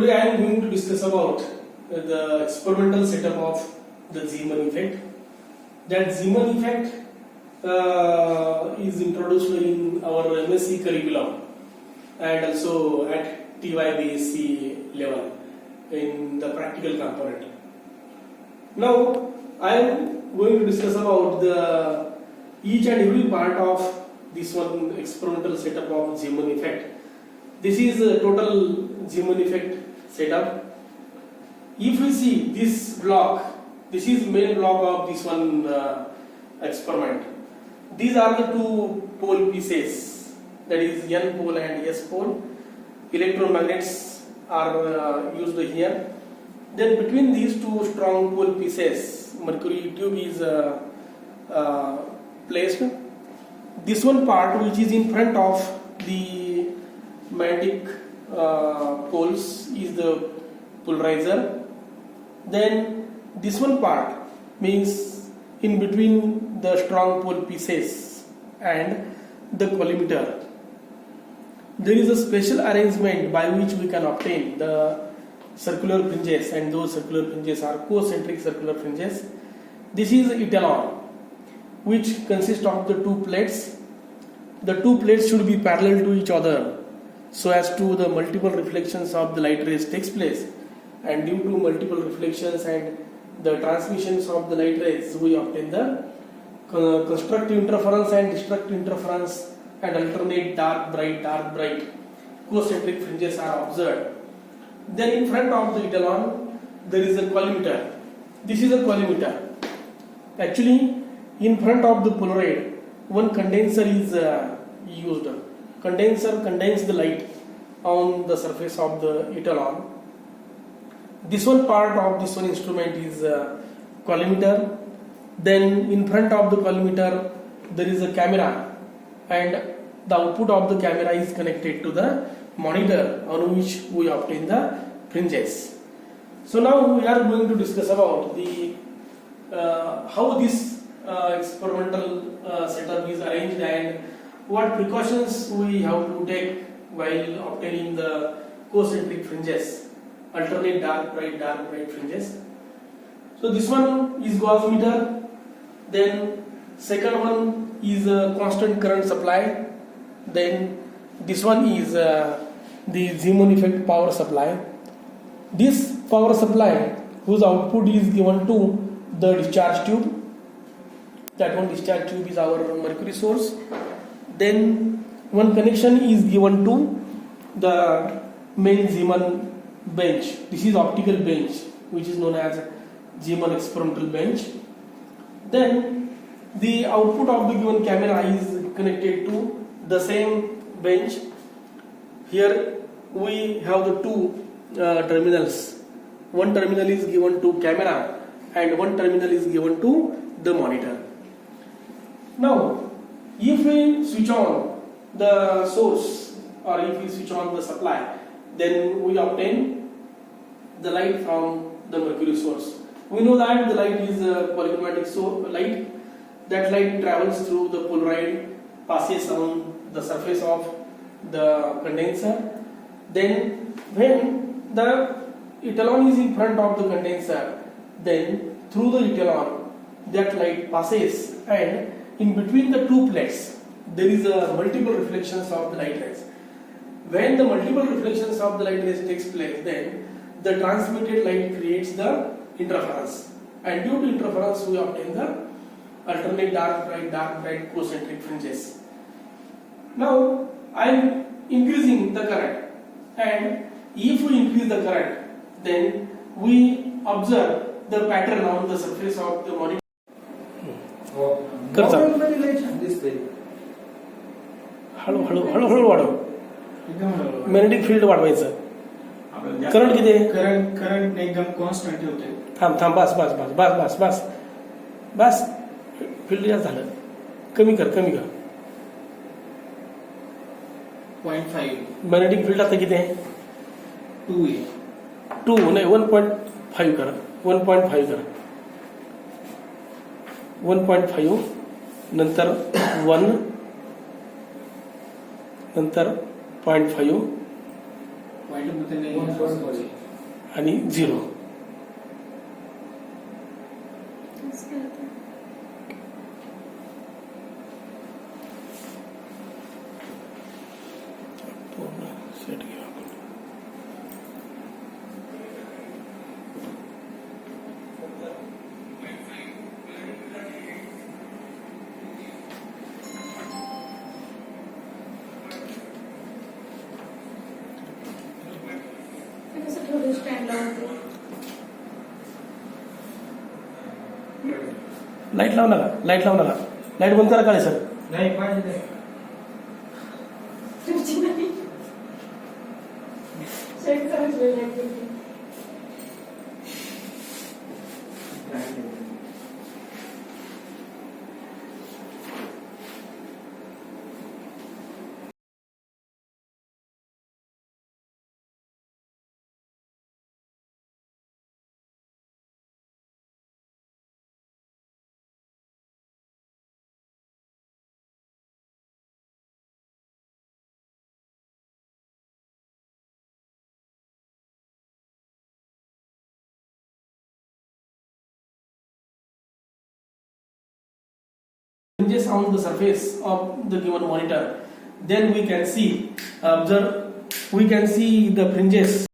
Today I am going to discuss about the experimental setup of the Zeeman effect. That Zeeman effect is introduced in our MSc curriculum and also at TY-BSc level in the practical component. Now I am going to discuss about the each and every part of this one experimental setup of Zeeman effect. This is a total Zeeman effect setup. If we see this block, this is main block of this one experiment. These are the two pole pieces, that is N pole and S pole. Electromagnets are used here. Then between these two strong pole pieces, mercury tube is placed. This one part which is in front of the magnetic poles is the polarizer. Then this one part means in between the strong pole pieces and the collimator. There is a special arrangement by which we can obtain the circular fringes, and those circular fringes are concentric circular fringes. This is etalon, which consists of the two plates. The two plates should be parallel to each other so as to the multiple reflections of the light rays takes place, and due to multiple reflections and the transmissions of the light rays we obtain the constructive interference and destructive interference, and alternate dark bright concentric fringes are observed. Then in front of the etalon there is a collimator. This is a collimator. Actually in front of the Polaroid one condenser is used. Condenser condenses the light on the surface of the etalon. This one part of this one instrument is collimator. Then in front of the collimator there is a camera, and the output of the camera is connected to the monitor on which we obtain the fringes. So now we are going to discuss about the how this experimental setup is arranged and what precautions we have to take while obtaining the concentric fringes, alternate dark bright fringes. So this one is gauge meter. Then second one is a constant current supply. Then this one is the Zeeman effect power supply. This power supply whose output is given to the discharge tube. That one discharge tube is our mercury source. Then one connection is given to the main Zeeman bench. This is optical bench which is known as Zeeman experimental bench. Then the output of the given camera is connected to the same bench. Here we have the two terminals. One terminal is given to camera and one terminal is given to the monitor. Now if we switch on the source or if we switch on the supply, then we obtain the light from the mercury source. We know that the light is a polychromatic light. That light travels through the Polaroid, passes on the surface of the condenser. Then when the etalon is in front of the condenser, then through the etalon that light passes, and in between the two plates there is a multiple reflections of the light rays. When the multiple reflections of the light rays takes place, then the transmitted light creates the interference, and due to interference we obtain the alternate dark bright concentric fringes. Now I am increasing the current, and if we increase the current, then we observe the pattern on the surface of the monitor. हळूहळू वाढव. Magnetic field वाढवायचं. Current किती आहे? Current एकदम constant ठेवते. थांब बस field जास्त झालं. कमी कर 0.5. मॅग्नेटिक फील्ड आता किती आहे? 2 आहे. 2 नाही 1.5 कर. 1.5 कर. 1.5 नंतर 1 नंतर 0.5 पॉइंट मध्ये नाही आहे. आणि 0. सेट घ्या. कसं ठेवलं स्टँड लावून? लाईट लावू नका, लाईट लावू नका, लाईट बंद करा काळे सर. नाही पाहिजे. ठेवची नाही. सेट करायची नाही. Fringes on the surface of the given monitor, then we can see, we can see the fringes.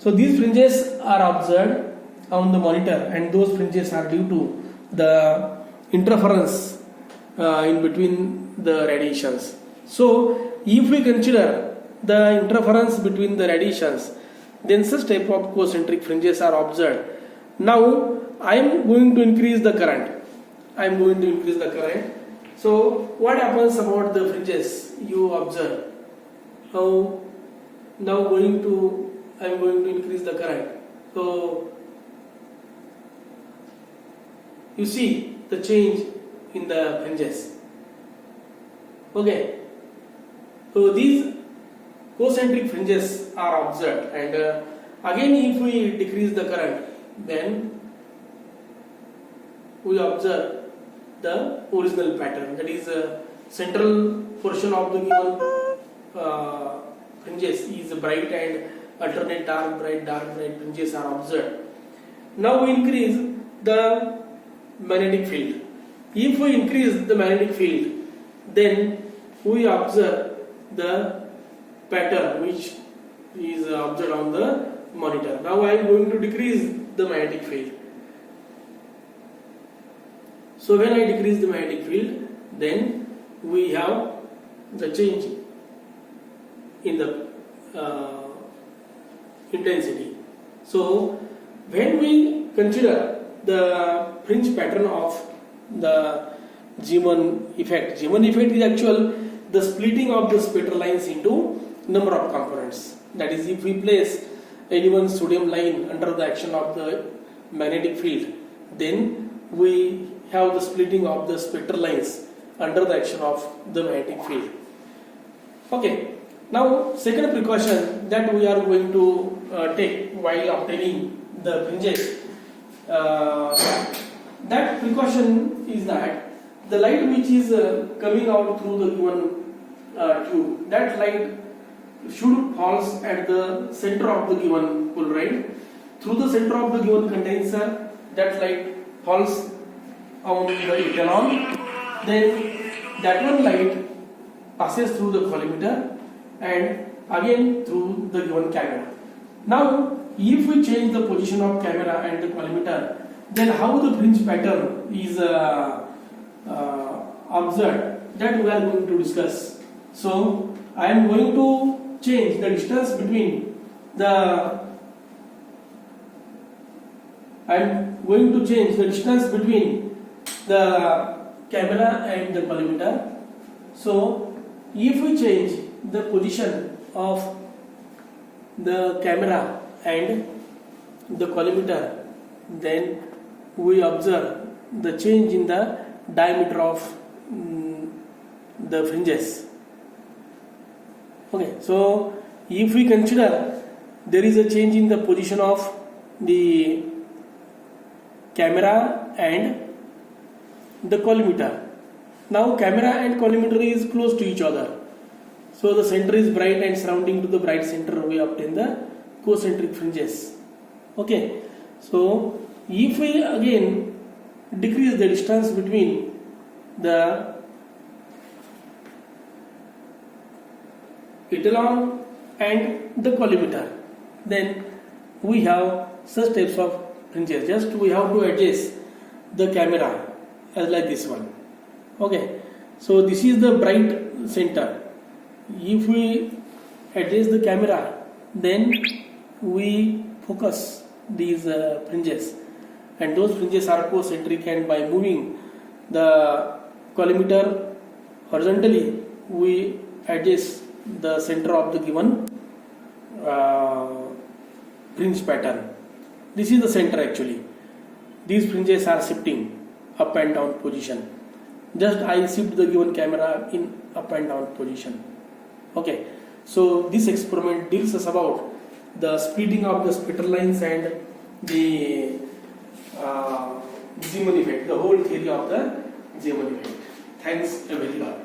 So these fringes are observed on the monitor, and those fringes are due to the interference in between the radiations. So if we consider the interference between the radiations, then such type of concentric fringes are observed. Now I am going to increase the current. So what happens about the fringes you observe? Now I am going to increase the current. So you see the change in the fringes. Okay. So these concentric fringes are observed, and again if we decrease the current, then we observe the original pattern, that is central portion of the given fringes is bright and alternate dark bright fringes are observed. Now we increase the magnetic field. If we increase the magnetic field, then we observe the pattern which is observed on the monitor. Now I am going to decrease the magnetic field. So when I decrease the magnetic field, then we have the change in the intensity. So when we consider the fringe pattern of the Zeeman effect is actual the splitting of the spectral lines into number of components. That is, if we place any one sodium line under the action of the magnetic field, then we have the splitting of the spectral lines under the action of the magnetic field. Okay. Now, second precaution that we are going to take while obtaining the fringes, that precaution is that the light which is coming out through the given tube, that light should falls at the center of the given polarizer. Through the center of the given condenser, that light falls on the ethanol. Then that one light passes through the collimator and again through the given camera. Now, if we change the position of camera and the collimator, then how the fringe pattern is observed that we are going to discuss. So I am going to change the distance between the camera and the collimator. So if we change the position of the camera and the collimator, then we observe the change in the diameter of the fringes. Okay, so if we consider there is a change in the position of the camera and the collimator. Now camera and collimator is close to each other. So the center is bright and surrounding to the bright center we obtain the concentric fringes. Okay, so if we again decrease the distance between the etalon and the collimator, then we have such types of fringes. Just we have to adjust the camera as like this one. Okay, so this is the bright center. If we adjust the camera, then we focus these fringes, and those fringes are concentric, and by moving the collimator horizontally, we adjust the center of the given fringe pattern. This is the center actually. These fringes are shifting up and down position. Just I shift the given camera in up and down position. Okay, so this experiment deals us about the splitting of the splitter lines and the Zeeman effect, the whole theory of the Zeeman effect. Thanks a very lot.